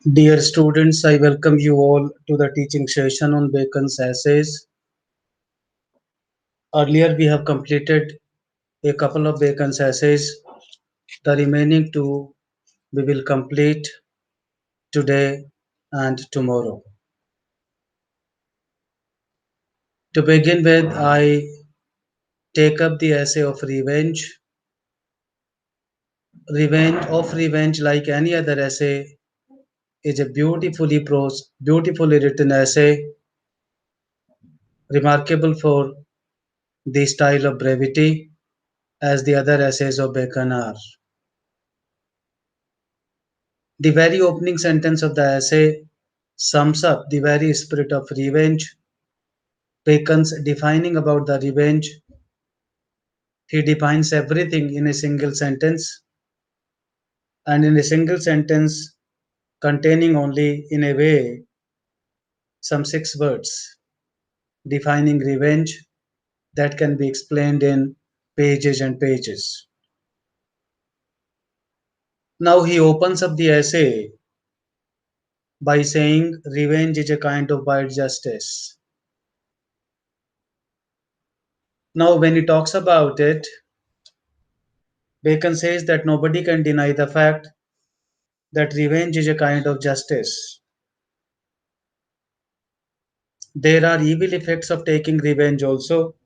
Dear students, I welcome you all to the teaching session on Bacon's essays. Earlier, we have completed a couple of Bacon's essays. The remaining two we will complete today and tomorrow. To begin with, I take up the essay of revenge. Revenge, like any other essay, is a beautifully written essay, remarkable for the style of brevity, as the other essays of Bacon are. The very opening sentence of the essay sums up the very spirit of revenge. Bacon's defining about the revenge, he defines everything in a single sentence, and in a single sentence containing only, in a way, some 6 words, defining revenge that can be explained in pages and pages. Now he opens up the essay by saying revenge is a kind of wild justice. Now, when he talks about it, Bacon says that nobody can deny the fact that revenge is a kind of justice. There are evil effects of taking revenge also,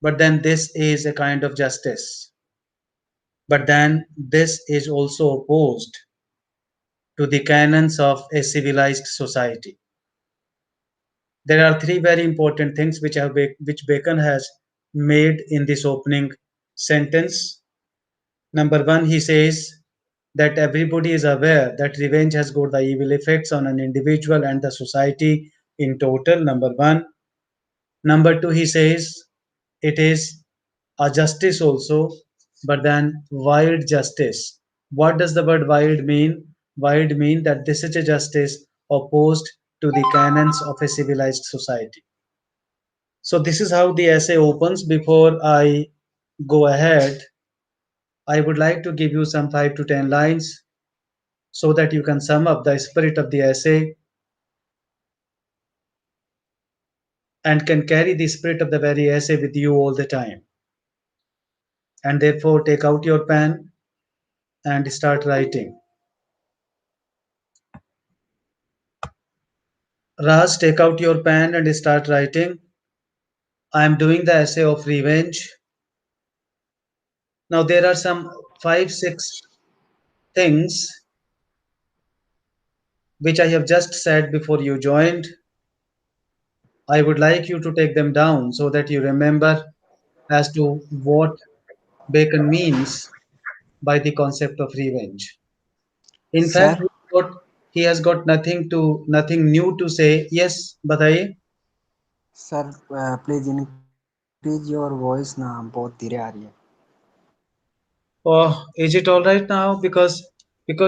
but then this is a kind of justice. But then this is also opposed to the canons of a civilized society. There are three very important things which Bacon has made in this opening sentence. Number one, he says that everybody is aware that revenge has got the evil effects on an individual and the society in total. Number one. Number two, he says it is a justice also, but then wild justice. What does the word wild mean? Wild mean that this is a justice opposed to the canons of a civilized society. So this is how the essay opens. Before I go ahead, I would like to give you some 5 to 10 lines so that you can sum up the spirit of the essay and can carry the spirit of the very essay with you all the time. And therefore, take out your pen and start writing. Raj, take out your pen and start writing. I am doing the essay of revenge. Now, there are some 5, 6 things which I have just said before you joined. I would like you to take them down so that you remember as to what Bacon means by the concept of revenge. In fact, sir he has got nothing new to say. Yes, बताइए. Sir please increase your voice ना बहुत धीरे आ रही है. Oh, is it all right now? Because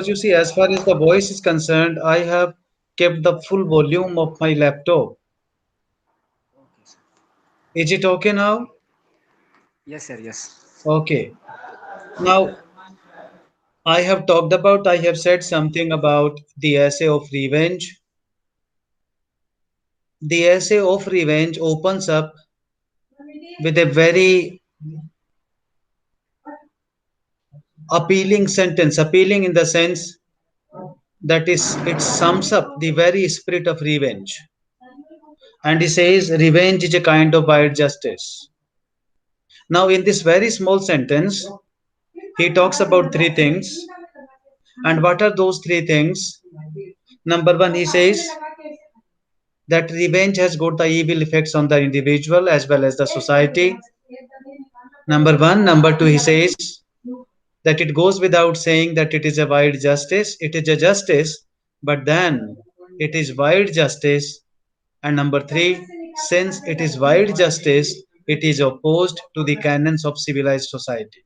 you see, as far as the voice is concerned, I have kept the full volume of my laptop. Is it okay now? Yes sir yes. Okay. Now, I have said something about the essay of revenge. The essay of revenge opens up with a very appealing sentence, appealing in the sense that is, it sums up the very spirit of revenge. And he says, revenge is a kind of wild justice. Now, in this very small sentence, he talks about three things. And what are those three things? Number one, he says that revenge has got the evil effects on the individual as well as the society. Number one. Number two, he says that it goes without saying that it is a wild justice. It is a justice, but then it is wild justice. And number three, since it is wild justice, it is opposed to the canons of civilized society.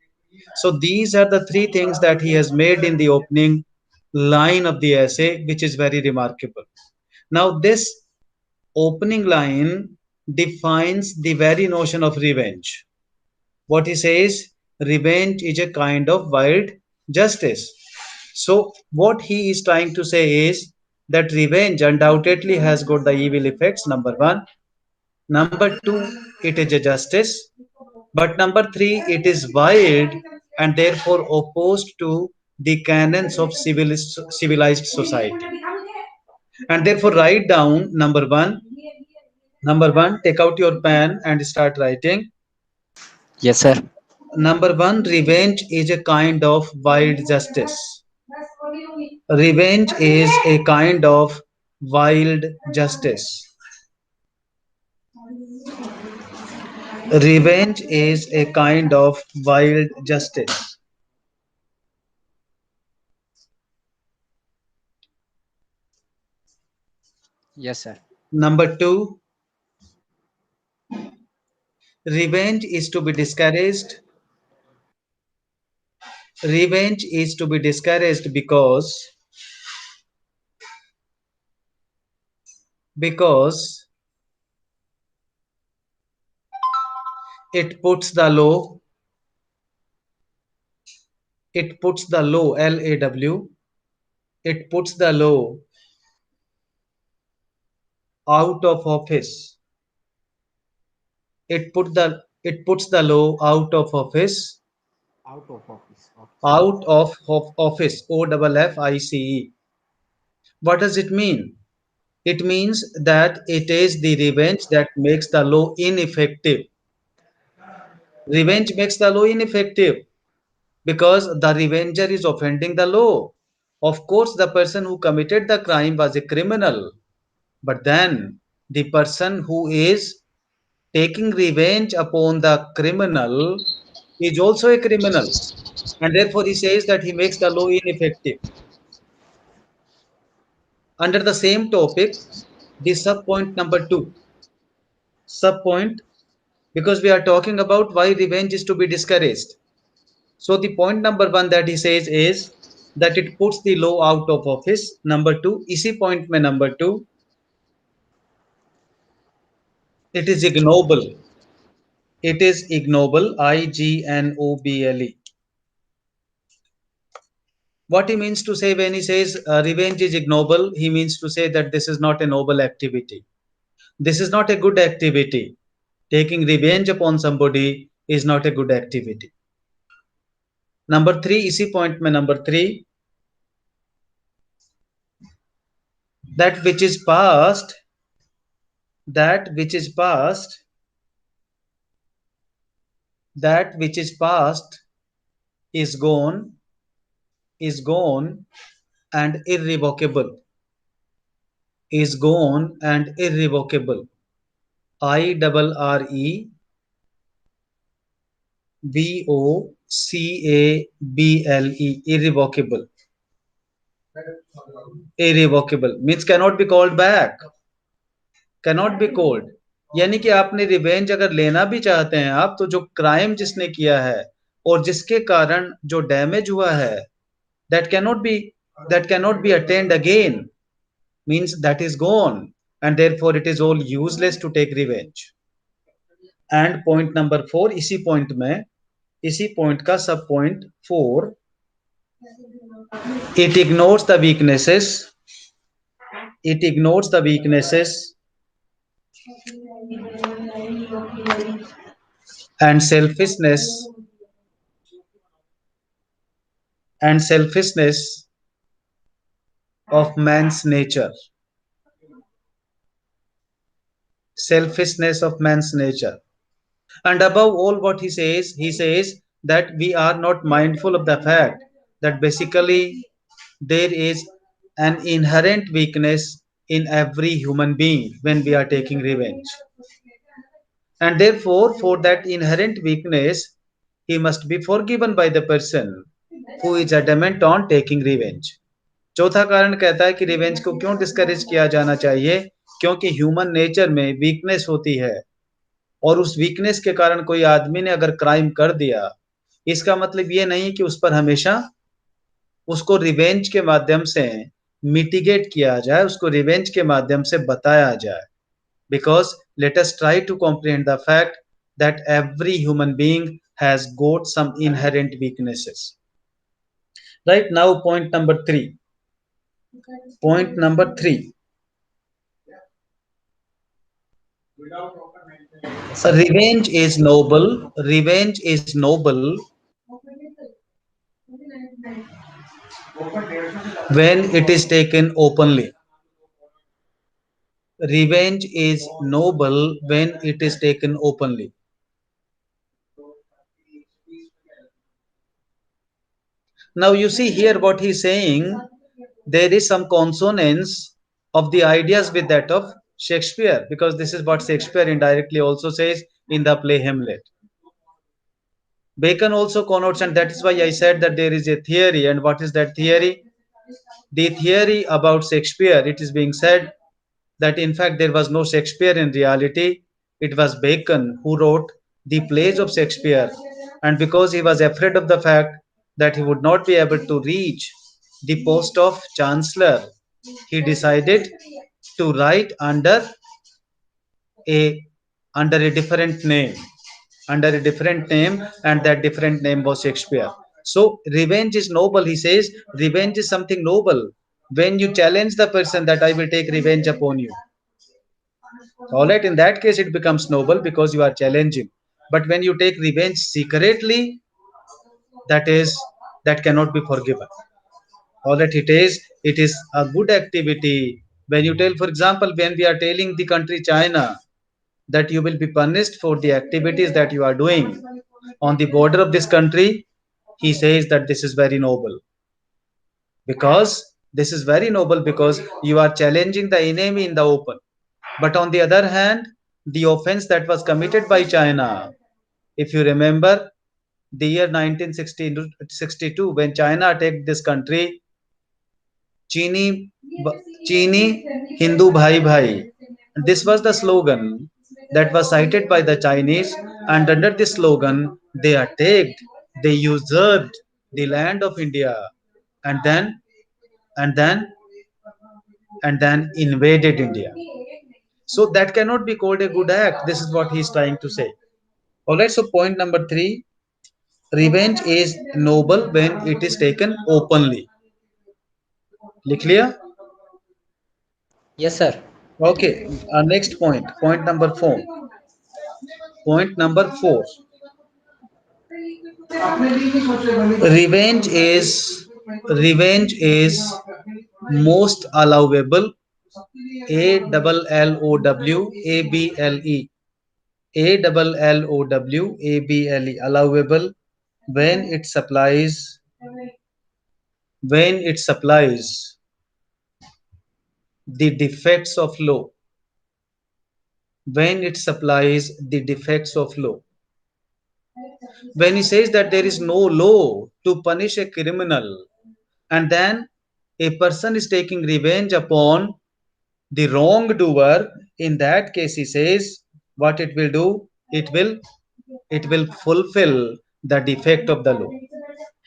So these are the three things that he has made in the opening line of the essay, which is very remarkable. Now, this opening line defines the very notion of revenge. What he says, revenge is a kind of wild justice. So, what he is trying to say is that revenge undoubtedly has got the evil effects, number one. Number two, it is a justice. But number three, it is wild and therefore opposed to the canons of civilized society. And therefore, write down number one. Number one, take out your pen and start writing. Yes, sir. Number one, revenge is a kind of wild justice. Revenge is a kind of wild justice. Revenge is a kind of wild justice. Yes, sir. Number two, revenge is to be discouraged. Revenge is to be discouraged because it puts the law, it puts the law, LAW, it puts the law out of office. It puts the law out of office, Out of office. Okay, sir. out of office, OFFICE. What does it mean? It means that it is the revenge that makes the law ineffective. Revenge makes the law ineffective because the revenger is offending the law. Of course, the person who committed the crime was a criminal, but then the person who is taking revenge upon the criminal is also a criminal, and therefore he says that he makes the law ineffective. Under the same topic, the sub point number two, sub point, because we are talking about why revenge is to be discouraged. So the point number one that he says is that it puts the law out of office. Number two, इसी point में number two, it is ignoble. It is ignoble, IGNOBLE. What he means to say when he says revenge is ignoble, he means to say that this is not a noble activity. This is not a good activity. Taking revenge upon somebody is not a good activity. Number three, इसी point में number three, that which is past, that which is past, that which is past is gone, is gone and irrevocable, is gone and irrevocable. IRREVOCABLE, irrevocable. Irrevocable means cannot be called back, cannot be called. यानी कि आपने revenge अगर लेना भी चाहते हैं आप, तो जो क्राइम जिसने किया है और जिसके कारण जो डैमेज हुआ है, that cannot be, that cannot be attained again, means that is gone, and therefore it is all useless to take revenge. And point number four, इसी पॉइंट में, इसी पॉइंट का सब point four, it ignores the weaknesses, it ignores the weaknesses and selfishness, and selfishness of man's nature, selfishness of man's nature. And above all, what he says that we are not mindful of the fact that basically there is an inherent weakness in every human being when we are taking revenge. And therefore, for that inherent weakness, he must be forgiven by the person who is adamant on taking revenge. चौथा कारण कहता है कि revenge को क्यों discourage किया जाना चाहिए, क्योंकि ह्यूमन नेचर में वीकनेस होती है, और उस वीकनेस के कारण कोई आदमी ने अगर क्राइम कर दिया, इसका मतलब ये नहीं कि उस पर हमेशा उसको रिवेंज के माध्यम से मिटिगेट किया जाए, उसको रिवेंज के माध्यम से बताया जाए. Because let us try to comprehend the fact that every human being has got some inherent weaknesses. Right now, point number three. Point number three. Yes, sir. Revenge is noble. Revenge is noble when it is taken openly. Revenge is noble when it is taken openly. Now you see here what he's saying. There is some consonance of the ideas with that of Shakespeare, because this is what Shakespeare indirectly also says in the play Hamlet. Bacon also connotes, and that is why I said that there is a theory. And what is that theory? The theory about Shakespeare, it is being said that in fact there was no Shakespeare in reality. It was Bacon who wrote the plays of Shakespeare. And because he was afraid of the fact that he would not be able to reach the post of chancellor, he decided to write a under a different name, and that different name was Shakespeare. So revenge is noble, he says. Revenge is something noble when you challenge the person that I will take revenge upon you. All right, in that case it becomes noble because you are challenging. But when you take revenge secretly, that cannot be forgiven. All right, it is a good activity. When you tell, for example, when we are telling the country China that you will be punished for the activities that you are doing on the border of this country, he says that this is very noble. Because you are challenging the enemy in the open. But on the other hand, the offense that was committed by China, if you remember, the year 1962, when China attacked this country, चीनी चीनी Hindu bhai bhai. This was the slogan that was cited by the Chinese, and under this slogan, they attacked, they usurped the land of India, and then and then invaded India. So that cannot be called a good act. This is what he is trying to say. All right. So point number three: revenge is noble when it is taken openly. Clear? Yes, sir. Okay. Next point. Point number four. Point number four. Revenge is revenge is most allowable. ALLOWABLE. ALLOWABLE. Allowable when it supplies the defects of law. When it supplies the defects of law. When he says that there is no law to punish a criminal, and then a person is taking revenge upon the wrongdoer, in that case he says what it will do, it will fulfill the defect of the law.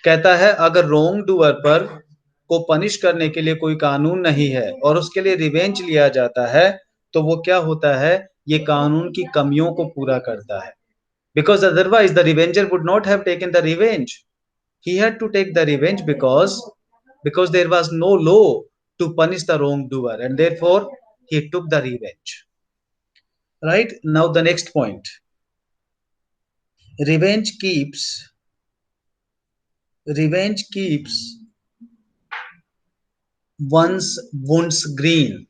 कहता है अगर wrong doer पर को punish करने के लिए कोई कानून नहीं है और उसके लिए रिवेंज लिया जाता है, तो वो क्या होता है, ये कानून की कमियों को पूरा करता है. Because otherwise the revenger would not have taken the revenge. He had to take the revenge because there was no law to punish the wrongdoer, and therefore he took the revenge. Right now, the next point: revenge keeps revenge keeps one's wounds green.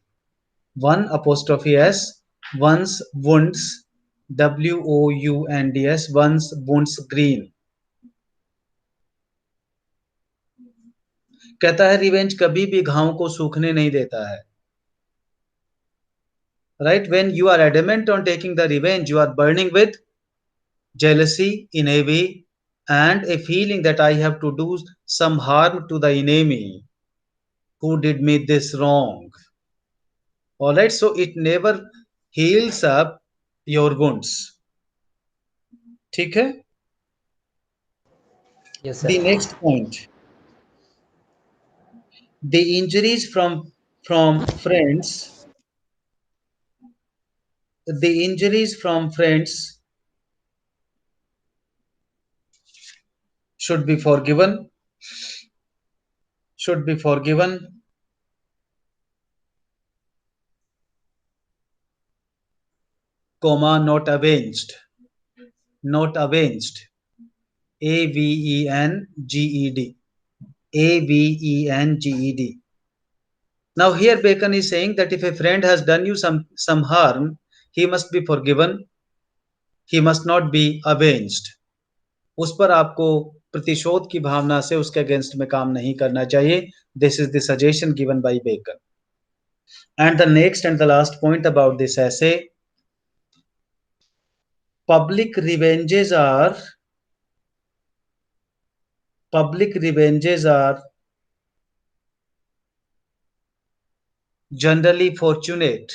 One apostrophe s, one's wounds, WOUNDS, one's wounds green. कहता है revenge कभी भी घाव को सूखने नहीं देता है. Right, when you are adamant on taking the revenge, you are burning with jealousy, envy, and a feeling that I have to do some harm to the enemy who did me this wrong. All right, so it never heals up your wounds. ठीक है? Yes, sir. The next point: the injuries from friends should be forgiven. should be forgiven, comma, not avenged. Not avenged. Avenged. Avenged. Now here Bacon is saying that if a friend has done you some harm, he must be forgiven, he must not be avenged. उस पर आपको प्रतिशोध की भावना से उसके against में काम नहीं करना चाहिए. This is the suggestion given by Bacon. And the next and the last point about this essay, public revenges are public revenges are generally fortunate.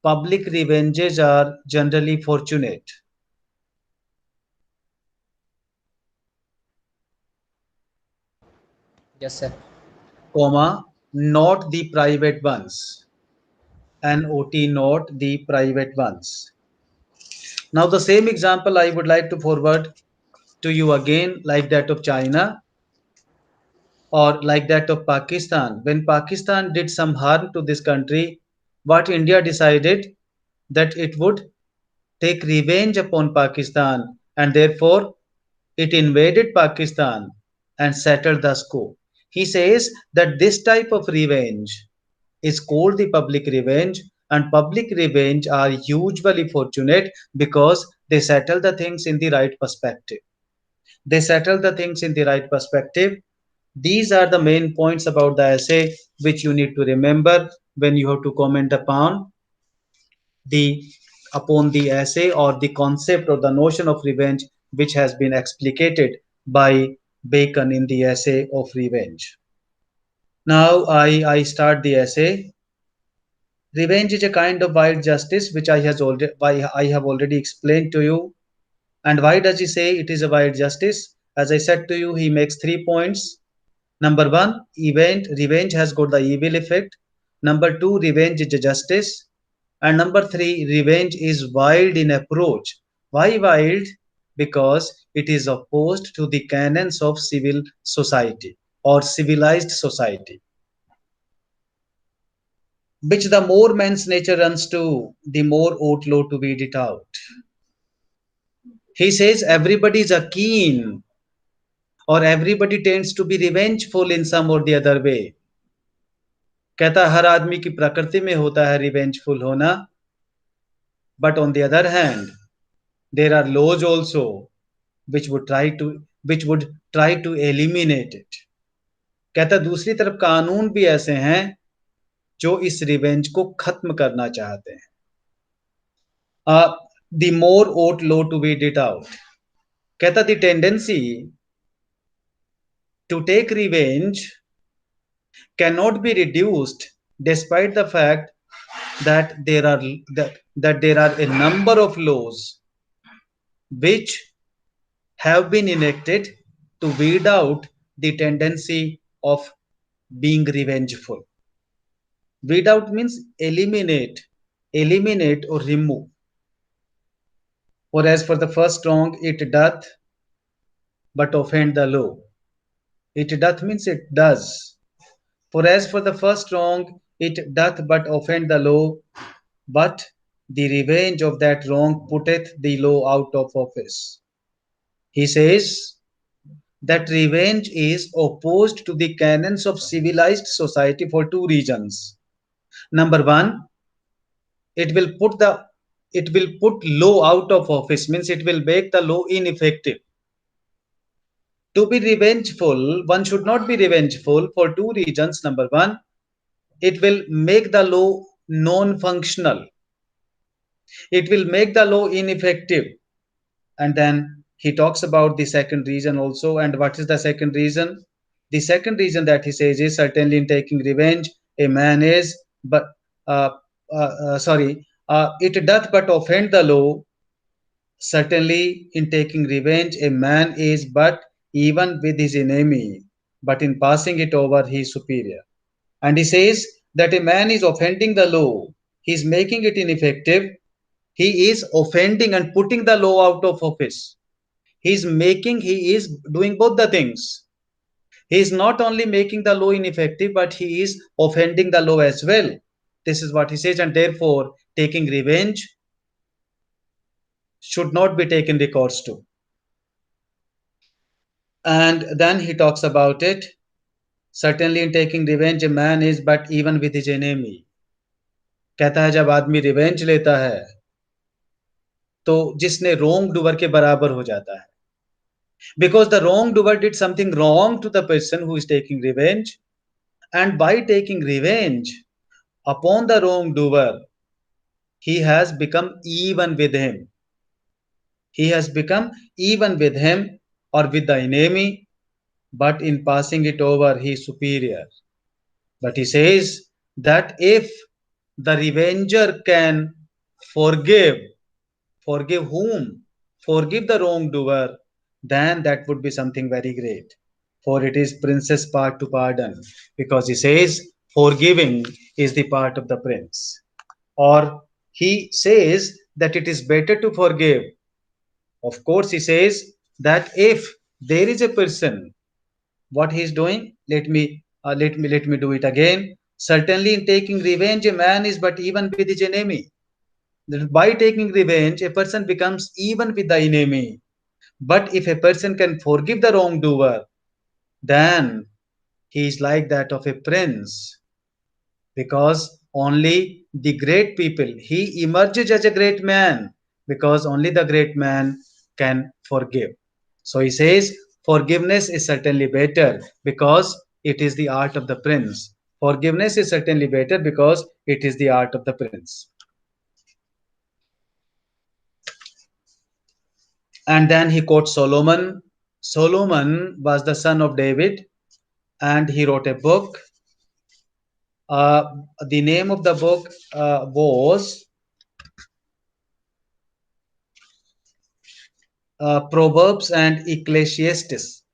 Public revenges are generally fortunate, Yes, sir. comma, not the private ones. Not not the private ones. Now the same example I would like to forward to you again, like that of China or like that of Pakistan. When Pakistan did some harm to this country, what India decided that it would take revenge upon Pakistan, and therefore it invaded Pakistan and settled the score. He says that this type of revenge is called the public revenge, and public revenge are usually fortunate because they settle the things in the right perspective. They settle the things in the right perspective. These are the main points about the essay which you need to remember when you have to comment the upon the essay or the concept or the notion of revenge which has been explicated by Bacon in the essay of revenge. Now I start the essay. Revenge is a kind of wild justice which I have already explained to you. And why does he say it is a wild justice? As I said to you, he makes 3 points. Number one, revenge has got the evil effect. Number two, revenge is a justice. And number three, revenge is wild in approach. Why wild? Because it is opposed to the canons of civil society or civilized society, which the more man's nature runs to, the more outlaw to weed it out. He says everybody is a keen or everybody tends to be revengeful in some or the other way. कहता है हर आदमी की प्रकृति में होता है revengeful होना, but on the other hand there are laws also which would try to eliminate it. कहता दूसरी तरफ कानून भी ऐसे हैं जो इस रिवेंज को खत्म करना चाहते हैं. The more ought law to weed it out. कहता the tendency to take revenge cannot be reduced despite the fact that there are a number of laws which have been enacted to weed out the tendency of being revengeful. Weed out means eliminate or remove. For as for the first wrong, it doth but offend the law. It doth means it does. For as for the first wrong, it doth but offend the law, but the revenge of that wrong putteth the law out of office. He says that revenge is opposed to the canons of civilized society for two reasons. Number one, it will put law out of office, means it will make the law ineffective. To be revengeful, one should not be revengeful for two reasons. Number one, it will make the law non-functional. It will make the law ineffective. And then he talks about the second reason also. And what is the second reason? The second reason that he says is certainly in taking revenge, a man is, but it doth but offend the law. Certainly in taking revenge, a man is but even with his enemy, but in passing it over, he is superior. And he says that a man is offending the law, he is making it ineffective, he is offending and putting the law out of office. He is doing both the things. He is not only making the law ineffective, but he is offending the law as well. This is what he says, and therefore taking revenge should not be taken recourse to. And then he talks about it. Certainly in taking revenge, a man is but even with his enemy. कहता है जब आदमी revenge लेता है तो जिसने रोंग doer के बराबर हो जाता है. Because the wrongdoer did something wrong to the person who is taking revenge, and by taking revenge upon the wrongdoer, he has become even with him. He has become even with him or with the enemy, but in passing it over, he is superior. But he says that if the revenger can forgive, forgive whom? Forgive the wrongdoer, then that would be something very great. For it is prince's part to pardon, because he says forgiving is the part of the prince. Or he says that it is better to forgive. Of course, he says that if there is a person, what he is doing, let me do it again. Certainly, in taking revenge, a man is but even with his enemy. That by taking revenge, a person becomes even with the enemy. But if a person can forgive the wrongdoer, then he is like that of a prince, because only the great people, he emerges as a great man, because only the great man can forgive. So he says forgiveness is certainly better because it is the art of the prince. Forgiveness is certainly better because it is the art of the prince. And then he quotes Solomon. Solomon was the son of David, and he wrote a book. Uh, the name of the book was Proverbs and Ecclesiastes.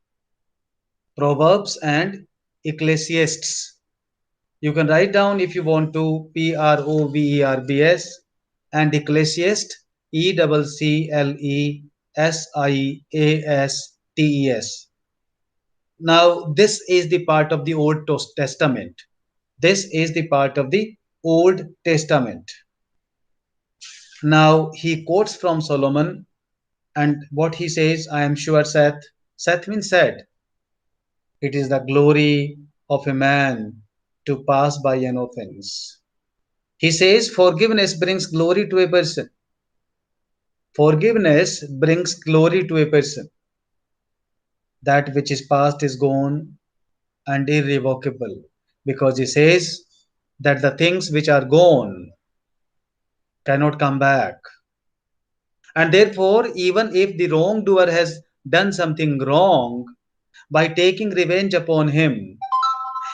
Proverbs and Ecclesiastes. You can write down if you want to Proverbs and Ecclesiastes, Ecclesiastes. Now, this is the part of the Old Testament. This is the part of the Old Testament. Now, he quotes from Solomon, and what he says, I am sure Seth means said, it is the glory of a man to pass by an offense. He says forgiveness brings glory to a person. Forgiveness brings glory to a person. That which is past is gone and irrevocable, because he says that the things which are gone cannot come back. And therefore, even if the wrongdoer has done something wrong, by taking revenge upon him,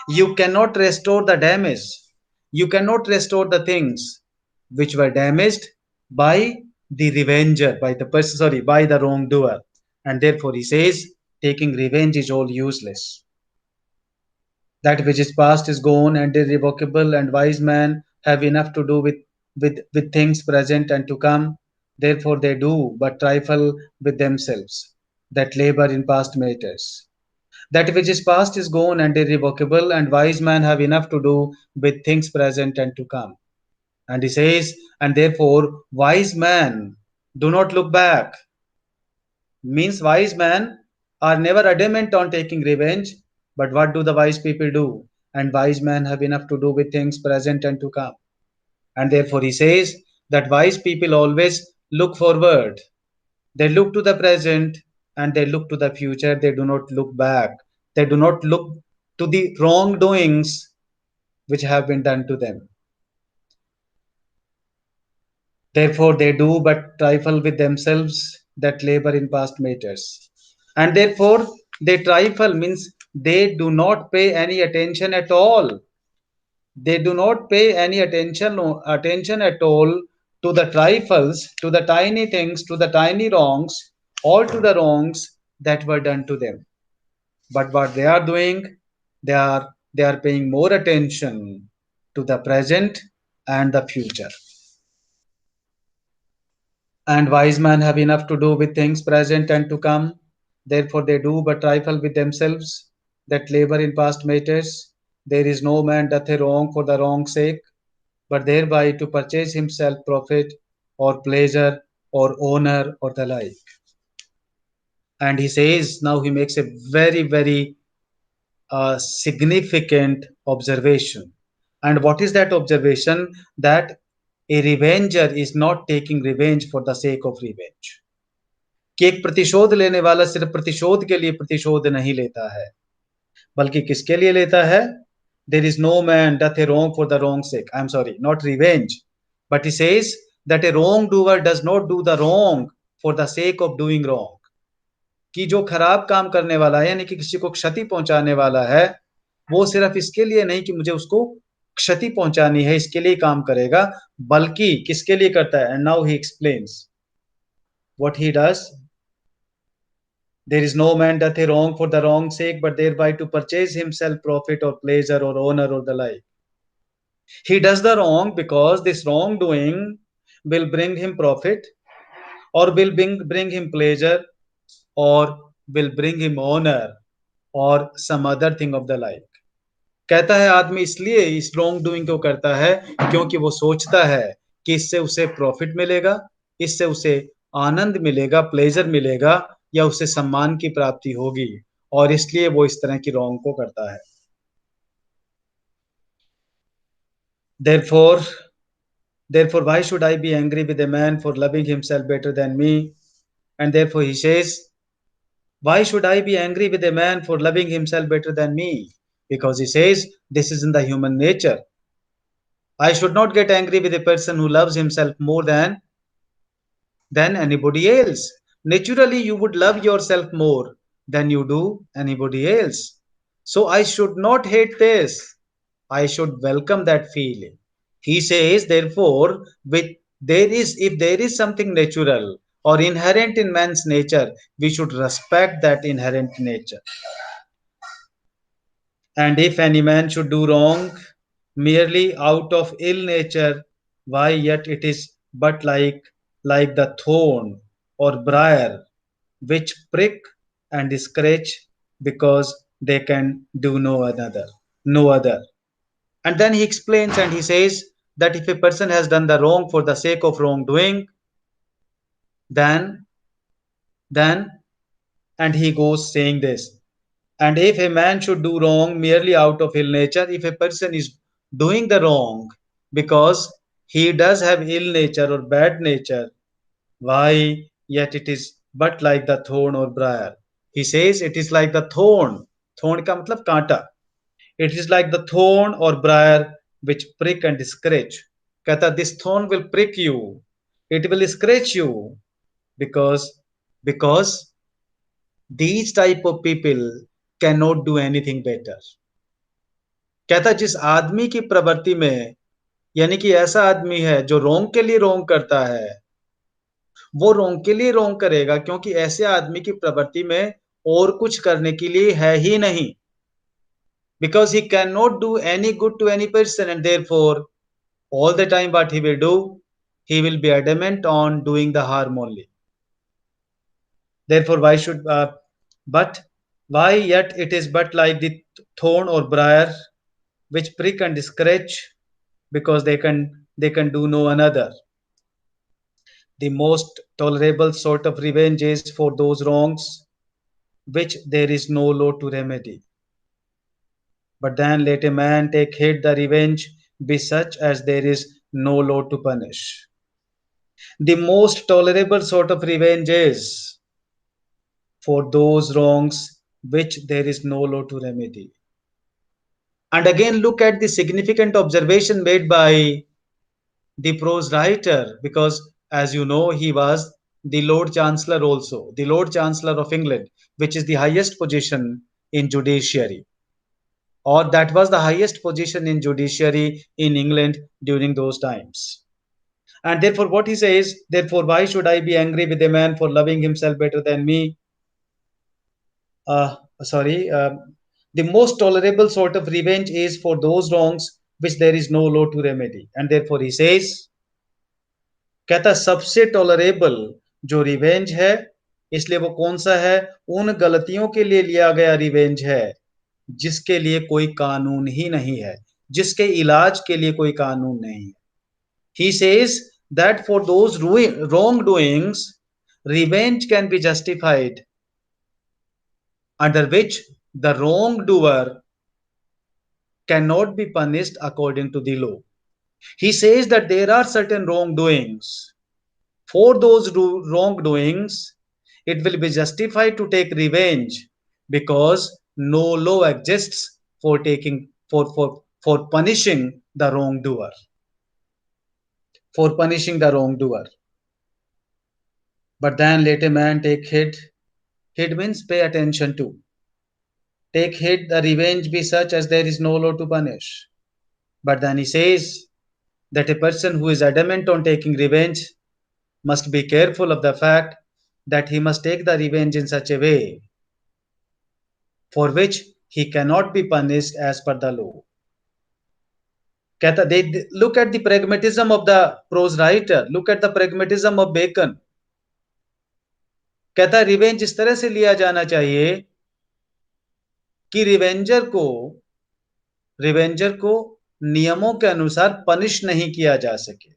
you cannot restore the damage. You cannot restore the things which were damaged by the revenger, by the person, sorry, by the wrongdoer. And therefore, he says, taking revenge is all useless. That which is past is gone and irrevocable, and wise men have enough to do with things present and to come. Therefore, they do but trifle with themselves that labor in past matters. That which is past is gone and irrevocable, and wise men have enough to do with things present and to come. And he says, and therefore, wise men do not look back. Means wise men are never adamant on taking revenge, but what do the wise people do? And wise men have enough to do with things present and to come. And therefore, he says that wise people always look forward. They look to the present and they look to the future. They do not look back. They do not look to the wrongdoings which have been done to them. Therefore, they do but trifle with themselves that labor in past matters. And therefore, they trifle means they do not pay any attention at all. They do not pay any attention at all to the trifles, to the tiny things, to the tiny wrongs, or to the wrongs that were done to them. But what they are doing, they are paying more attention to the present and the future. And wise men have enough to do with things present and to come. Therefore, they do but trifle with themselves that labor in past matters. There is no man doth a wrong for the wrong's sake, but thereby to purchase himself profit or pleasure or honor or the like. And he says, now he makes a very, very significant observation. And what is that observation? That a revenger is not taking revenge for the sake of revenge. कि एक प्रतिशोध लेने वाला सिर्फ प्रतिशोध के लिए प्रतिशोध नहीं लेता है, बल्कि किसके लिए लेता है? There is no man doth a wrong for the wrong's sake. I'm sorry, not revenge. But he says that a wrongdoer does not do the wrong for the sake of doing wrong. कि जो खराब काम करने वाला है, यानी कि किसी को क्षति पहुंचाने वाला है, वो सिर्फ इसके लिए नहीं कि मुझे उसको क्षति पहुंचानी है, इसके लिए काम करेगा, बल्कि किसके लिए करता है? And now he explains what he does. There is no man doth a wrong for the wrong's sake, but thereby to purchase himself profit or pleasure or honor or the like. He does the wrong because this wrongdoing will bring him profit, or will bring him pleasure, or will bring him honor, or some other thing of the like. कहता है आदमी इसलिए इस wrong doing को करता है क्योंकि वो सोचता है कि इससे उसे प्रॉफिट मिलेगा, इससे उसे आनंद मिलेगा, प्लेजर मिलेगा, या उसे सम्मान की प्राप्ति होगी, और इसलिए वो इस तरह की रॉन्ग को करता है. Therefore, why should I be angry with a man for loving himself better than me? And therefore he says, why should I be angry with a man for loving himself better than me? Because he says, this is in the human nature. I should not get angry with a person who loves himself more than anybody else. Naturally, you would love yourself more than you do anybody else. So I should not hate this. I should welcome that feeling. He says, therefore, if there is something natural or inherent in man's nature, we should respect that inherent nature. And if any man should do wrong merely out of ill nature, why yet it is but like the thorn or briar which prick and scratch, because they can do no other. And then he explains and he says that if a person has done the wrong for the sake of wrongdoing, then then and he goes saying this. And if a man should do wrong merely out of ill nature, if a person is doing the wrong because he does have ill nature or bad nature, why yet it is but like the thorn or briar. He says it is like the thorn. Thorn का मतलब कांटा. It is like the thorn or briar which prick and scratch. कहता this thorn will prick you. It will scratch you because these type of people cannot do anything better. कहता जिस आदमी की प्रवृत्ति में, यानी कि ऐसा आदमी है जो रोंग के लिए रोंग करता है, वो रोंग के लिए रोंग करेगा क्योंकि ऐसे आदमी की प्रवृत्ति में और कुछ करने के लिए है ही नहीं. Because he cannot do any good to any person, and therefore all the time what he will do, he will be adamant on doing the harm only. Therefore but why yet it is but like the thorn or briar which prick and scratch, because they can do no another. The most tolerable sort of revenge is for those wrongs which there is no law to remedy. But then let a man take heed the revenge be such as there is no law to punish. The most tolerable sort of revenge is for those wrongs which there is no law to remedy. And again, look at the significant observation made by the prose writer, because as you know, he was the Lord Chancellor also, the Lord Chancellor of England, which is the highest position in judiciary, or that was the highest position in judiciary in England during those times. And therefore, what he says, therefore, why should I be angry with a man for loving himself better than me? Sorry, the most tolerable sort of revenge is for those wrongs which there is no law to remedy. And therefore, he says, कहता सबसे tolerable जो revenge है, इसलिए वो कौन सा है? उन गलतियों के लिए लिया गया रिवेंज है जिसके लिए कोई कानून ही नहीं है, जिसके इलाज के लिए कोई कानून नहीं है. He says that for those wrongdoings, revenge can be justified, under which the wrongdoer cannot be punished according to the law. He says that there are certain wrongdoings. For those wrongdoings, it will be justified to take revenge because no law exists for taking for punishing the wrongdoer. For punishing the wrongdoer. But then let a man take heed. Heed means pay attention to. Take heed the revenge be such as there is no law to punish. But then he says that a person who is adamant on taking revenge must be careful of the fact that he must take the revenge in such a way for which he cannot be punished as per the law. कहता they look at the pragmatism of the prose writer, look at the pragmatism of Bacon. कहता revenge इस तरह से लिया जाना चाहिए कि revenger को नियमों के अनुसार पनिश नहीं किया जा सके.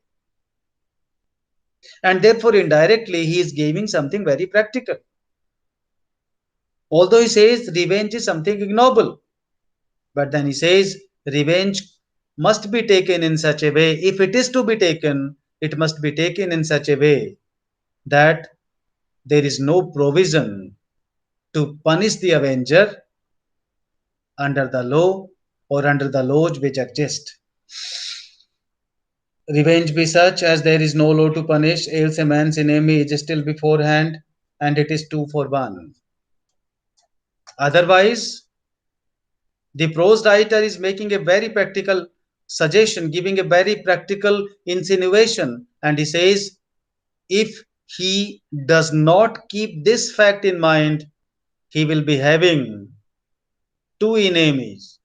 And therefore indirectly he is giving something very practical. Although he says revenge is something ignoble, but then he says revenge must be taken in such a way, if it is to be taken, it must be taken in such a way that there is no provision to punish the avenger under the law or under the laws which exist. Revenge be such as there is no law to punish, else a man's enemy is still beforehand, and it is 2 for 1. Otherwise, the prose writer is making a very practical suggestion, giving a very practical insinuation, and he says, if he does not keep this fact in mind, he will be having 2 enemies.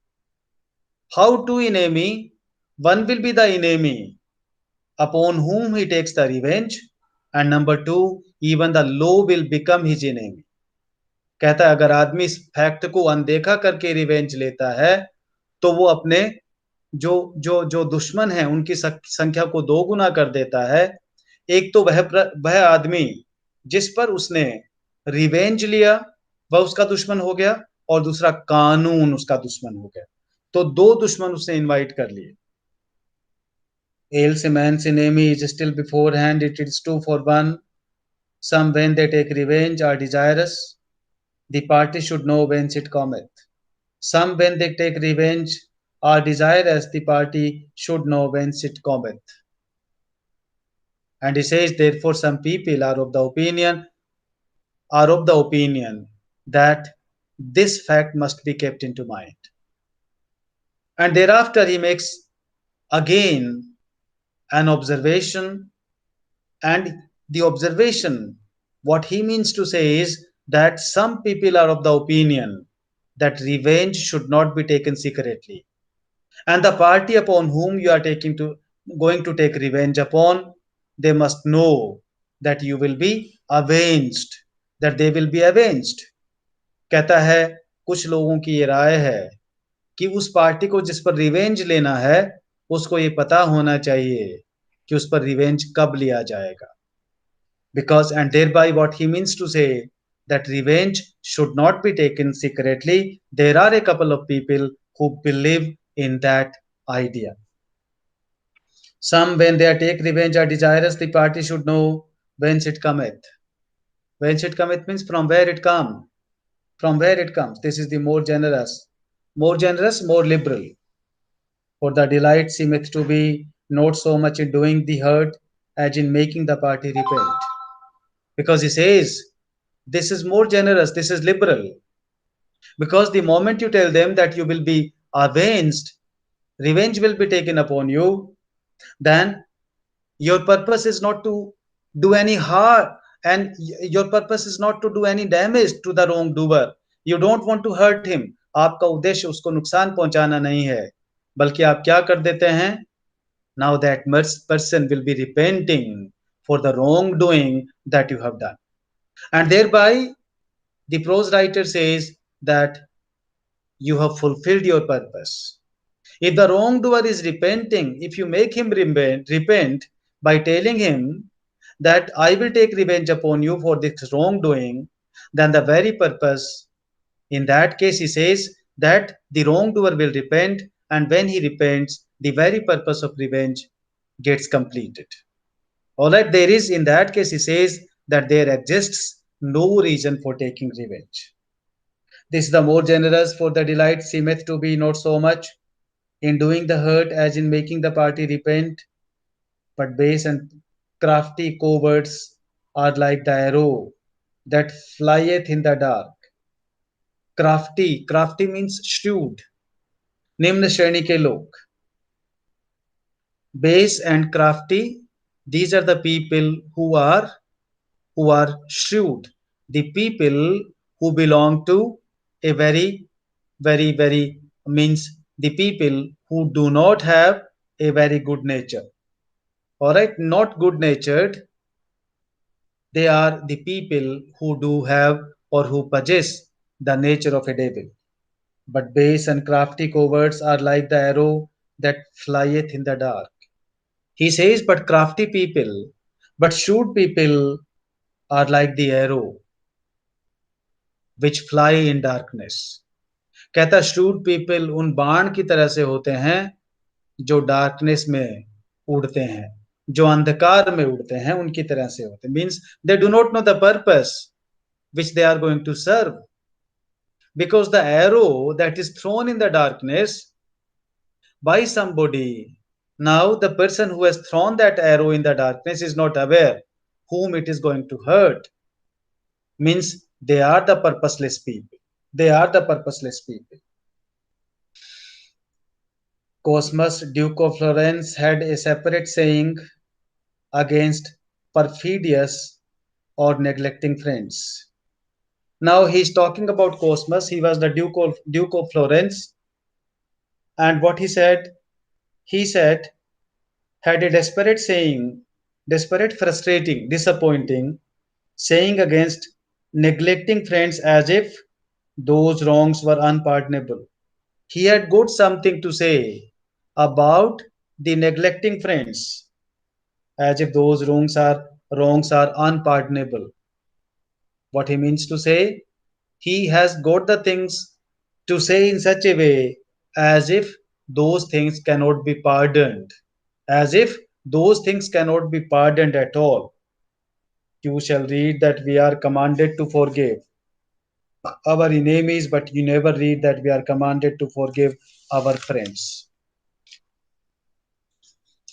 How 2 enemy? One will be the enemy upon whom he takes the revenge, and number 2, even the law will become his enemy. कहता है अगर आदमी इस fact को अनदेखा करके revenge लेता है तो वो अपने जो जो जो दुश्मन है उनकी संख्या को 2 गुना कर देता है. एक तो वह आदमी जिस पर उसने रिवेंज लिया वह उसका दुश्मन हो गया, और दूसरा कानून उसका दुश्मन हो गया. तो 2 दुश्मन उसने इनवाइट कर लिए. Else a man's enemy is still beforehand, it is 2 for 1. Some when they take revenge are desirous, the party should know whence it cometh. Some when they take revenge are desirous, the party should know whence it cometh. And he says, therefore, some people are of the opinion that this fact must be kept into mind. And thereafter he makes again an observation, and the observation, what he means to say is that some people are of the opinion that revenge should not be taken secretly, and the party upon whom you are going to take revenge upon, they must know that you will be avenged, that they will be avenged. कहता है कुछ लोगों की ये राय है कि उस party को जिस पर रिवेंज लेना है उसको ये पता होना चाहिए कि उस पर रिवेंज कब लिया जाएगा. Because and thereby what he means to say that revenge should not be taken secretly. There are a couple of people who believe in that idea. Some when they take revenge are desirous, the party should know whence it cometh. Whence it cometh means from where it comes. From where it comes. This is the more generous, more liberal. For the delight seemeth to be not so much in doing the hurt as in making the party repent. Because he says, this is more generous, this is liberal. Because the moment you tell them that you will be avenged, revenge will be taken upon you, then your purpose is not to do any harm, and your purpose is not to do any damage to the wrongdoer. You don't want to hurt him. आपका उद्देश्य उसको नुकसान पहुंचाना नहीं है, बल्कि आप क्या कर देते हैं? Now that person will be repenting for the wrongdoing that you have done. And thereby, the prose writer says that you have fulfilled your purpose. If the wrongdoer is repenting, if you make him repent by telling him that I will take revenge upon you for this wrongdoing, then the very purpose, in that case, he says that the wrongdoer will repent, and when he repents, the very purpose of revenge gets completed. All right, there is, in that case, he says that there exists no reason for taking revenge. This is the more generous, for the delight seemeth to be not so much in doing the hurt as in making the party repent, but base and crafty cowards are like the arrow that flieth in the dark. Crafty means shrewd, निम्न श्रेणी के लोग. Base and crafty, these are the people who are shrewd, the people who belong to a very means the people who do not have a very good nature. All right, not good natured, they are the people who do have or who possess the nature of a devil. But base and crafty cowards are like the arrow that flieth in the dark. He says, but crafty people, but shrewd people are like the arrow which fly in darkness. कहता shrewd people उन बाण की तरह से होते हैं जो darkness में उड़ते हैं, जो अंधकार में उड़ते हैं उनकी तरह से होते हैं. Means they do not know the purpose which they are going to serve, because the arrow that is thrown in the darkness by somebody, now the person who has thrown that arrow in the darkness is not aware whom it is going to hurt. Means they are the purposeless people. They are the purposeless people. Cosmus, Duke of Florence, had a separate saying against perfidious or neglecting friends. Now he is talking about Cosmus. He was the Duke of Florence, and what he said, had a desperate saying, desperate, frustrating, disappointing saying against neglecting friends, as if those wrongs were unpardonable. He had got something to say about the neglecting friends, as if those wrongs are unpardonable. What he means to say, he has got the things to say in such a way as if those things cannot be pardoned, as if those things cannot be pardoned at all. You shall read that we are commanded to forgive our enemies, but you never read that we are commanded to forgive our friends.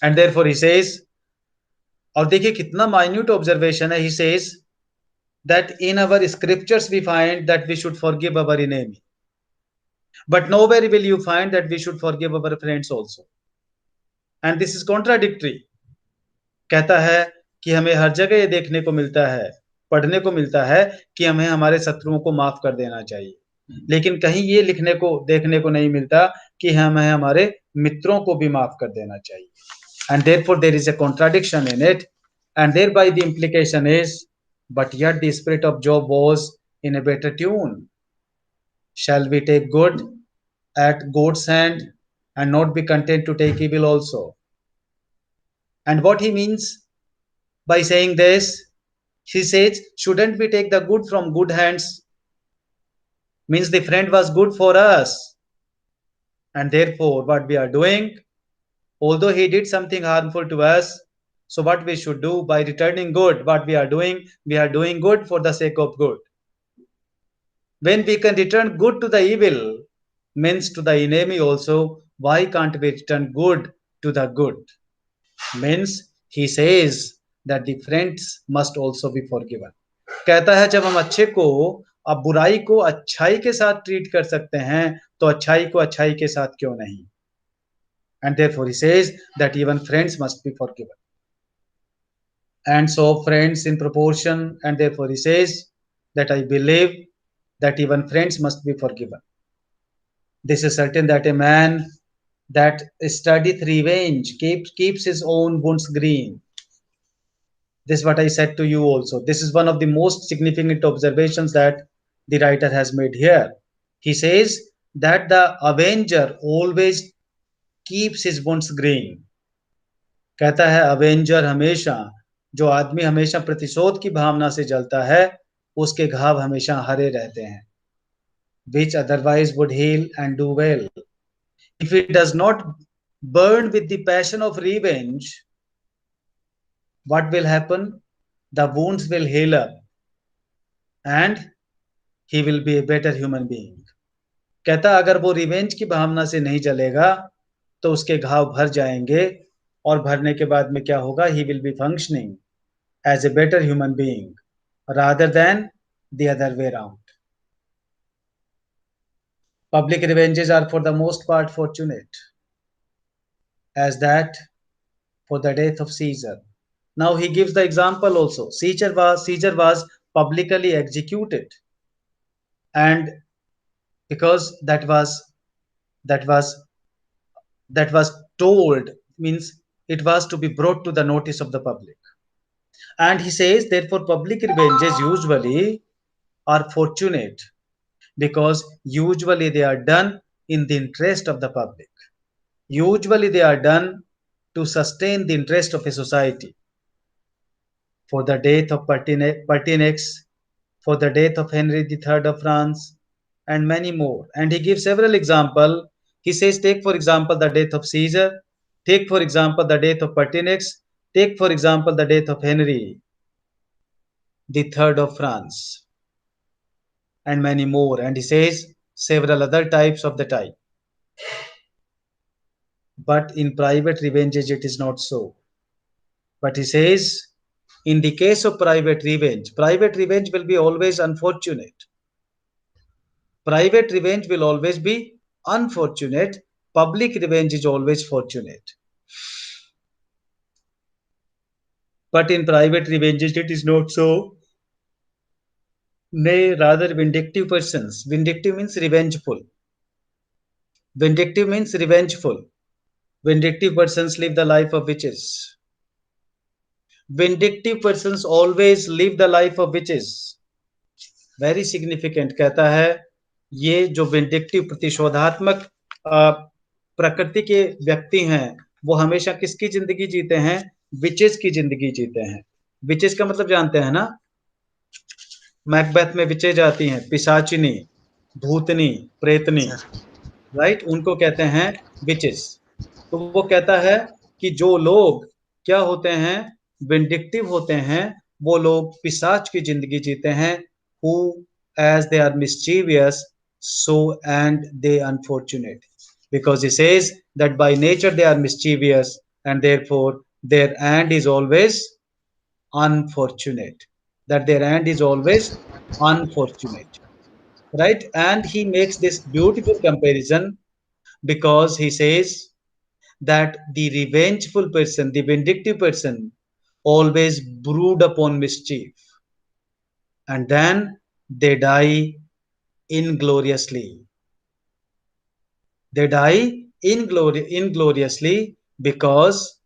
And therefore he says, और देखिए कितना minute observation है. He says that in our scriptures we find that we should forgive our enemy, but nowhere will you find that we should forgive our friends also. And this is contradictory. कहता है कि हमें हर जगह ये देखने को मिलता है, पढ़ने को मिलता है कि हमें हमारे शत्रुओं को माफ कर देना चाहिए, लेकिन कहीं ये लिखने को देखने को नहीं मिलता कि हमें हमारे मित्रों को भी माफ कर देना चाहिए. And therefore there is a contradiction in it, and thereby the implication is, but yet the spirit of Job was in a better tune. Shall we take good at God's hand and not be content to take evil also? And what he means by saying this, he says, shouldn't we take the good from good hands? Means the friend was good for us, and therefore what we are doing, although he did something harmful to us, so what we should do by returning good, what we are doing good for the sake of good. When we can return good to the evil, means to the enemy also, why can't we return good to the good? Means he says that the friends must also be forgiven. कहता है जब हम अच्छे को, अब बुराई को अच्छाई के साथ ट्रीट कर सकते हैं, तो अच्छाई को अच्छाई के साथ क्यों नहीं? And therefore he says that even friends must be forgiven. And so friends in proportion, and therefore he says that I believe that even friends must be forgiven. This is certain that a man that studieth revenge keeps his own wounds green. This is what I said to you also. This is one of the most significant observations that the writer has made here. He says that the avenger always keeps his wounds green. कहता है Avenger हमेशा, जो आदमी हमेशा प्रतिशोध की भावना से जलता है, उसके घाव हमेशा हरे रहते हैं, which otherwise would heal and do well. If he does not burn with the passion of revenge, what will happen? The wounds will heal up and he will be a better human being. कहता अगर वो revenge की भावना से नहीं जलेगा तो उसके घाव भर जाएंगे, और भरने के बाद में क्या होगा? He will be functioning as a better human being rather than the other way around. Public revenges are for the most part fortunate, as that for the death of Caesar. Now he gives the example also. Caesar was publicly executed, and because that was that was told, means it was to be brought to the notice of the public. And he says, therefore, public revenges usually are fortunate because usually they are done in the interest of the public. Usually they are done to sustain the interest of a society. For the death of Pertinax, for the death of Henry III of France, and many more. And he gives several examples. He says, take for example the death of Caesar, take for example the death of Pertinax, take for example the death of Henry III of France, and many more. And he says several other types of the type. But in private revenges, it is not so. But he says, in the case of private revenge will be always unfortunate. Private revenge will always be unfortunate. Public revenge is always fortunate. But in private revenges, it is not so. Nay, rather, vindictive persons. Vindictive means revengeful. Vindictive means revengeful. Vindictive persons live the life of witches. Vindictive persons always live the life of witches. Very significant. कहता है ये जो vindictive प्रतिशोधात्मक प्रकृति के व्यक्ति हैं, वो हमेशा किसकी जिंदगी जीते हैं? विचेस की जिंदगी जीते हैं. विचेस का मतलब जानते हैं ना? मैकबेथ में विचेज आती हैं, पिशाचिनी, भूतनी, प्रेतनी, राइट? उनको कहते हैं विचेस. तो वो कहता है कि जो लोग क्या होते हैं? विंडिक्टिव होते हैं, वो लोग पिशाच की जिंदगी जीते हैं. who as they are mischievous, so and they unfortunate, because he says that by nature they are mischievous and therefore their end is always unfortunate, that their end is always unfortunate, right? And he makes this beautiful comparison because he says that the revengeful person, the vindictive person, always brood upon mischief, and then they die ingloriously. They die ingloriously because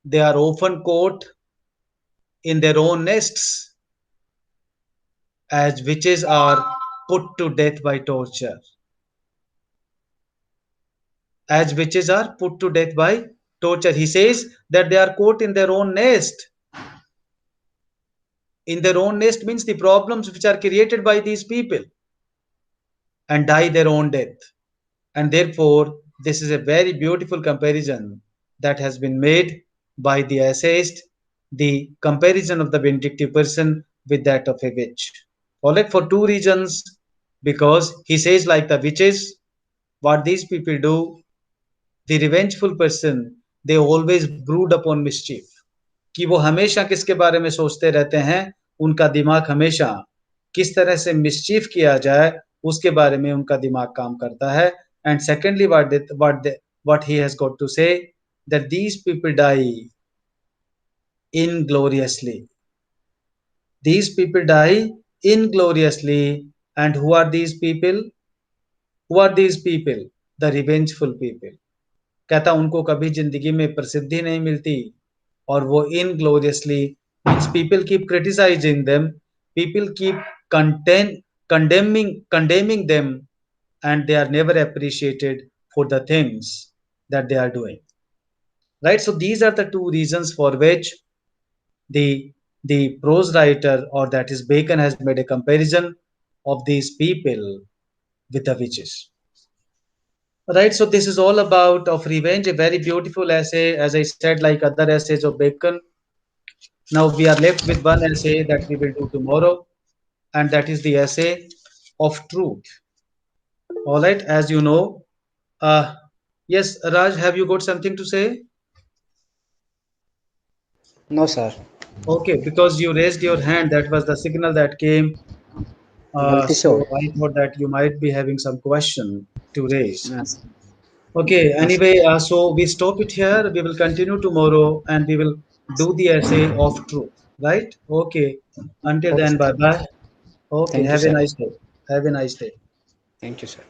they are often caught in their own nests, as witches are put to death by torture. As witches are put to death by torture. He says that they are caught in their own nest. In their own nest means the problems which are created by these people, and die their own death. And therefore, this is a very beautiful comparison that has been made by the essayist, the comparison of the vindictive person with that of a witch. All right, for two reasons. Because he says, like the witches, what these people do, the revengeful person, they always brood upon mischief. कि वो हमेशा किसके बारे में सोचते रहते हैं? उनका दिमाग हमेशा किस तरह से मिसचीफ किया जाए, उसके बारे में उनका दिमाग काम करता है. And secondly, what he has got to say, that these people die ingloriously. These people die ingloriously. And who are these people? Who are these people? The revengeful people. कहता उनको कभी जिंदगी में प्रसिद्धि नहीं मिलती, और वो ingloriously means people keep criticizing them, people keep condemning them, and they are never appreciated for the things that they are doing. Right? So these are the two reasons for which the prose writer, or that is Bacon, has made a comparison of these people with the witches. Right, so this is all about of revenge, a very beautiful essay, as I said, like other essays of Bacon. Now we are left with one essay that we will do tomorrow, and that is the essay of truth. All right, as you know, uh, yes, Raj, have you got something to say? No, sir. Okay, because you raised your hand, that was the signal that came. Galti se ho So gaya. I thought that you might be having some question to raise. Yes. Okay, Yes. anyway, so we stop it here. We will continue tomorrow and we will do the essay of truth, right? Okay, until Okay, then, sir. bye bye. Okay, Thank you, have a sir. nice day. Have a nice day. Thank you, sir.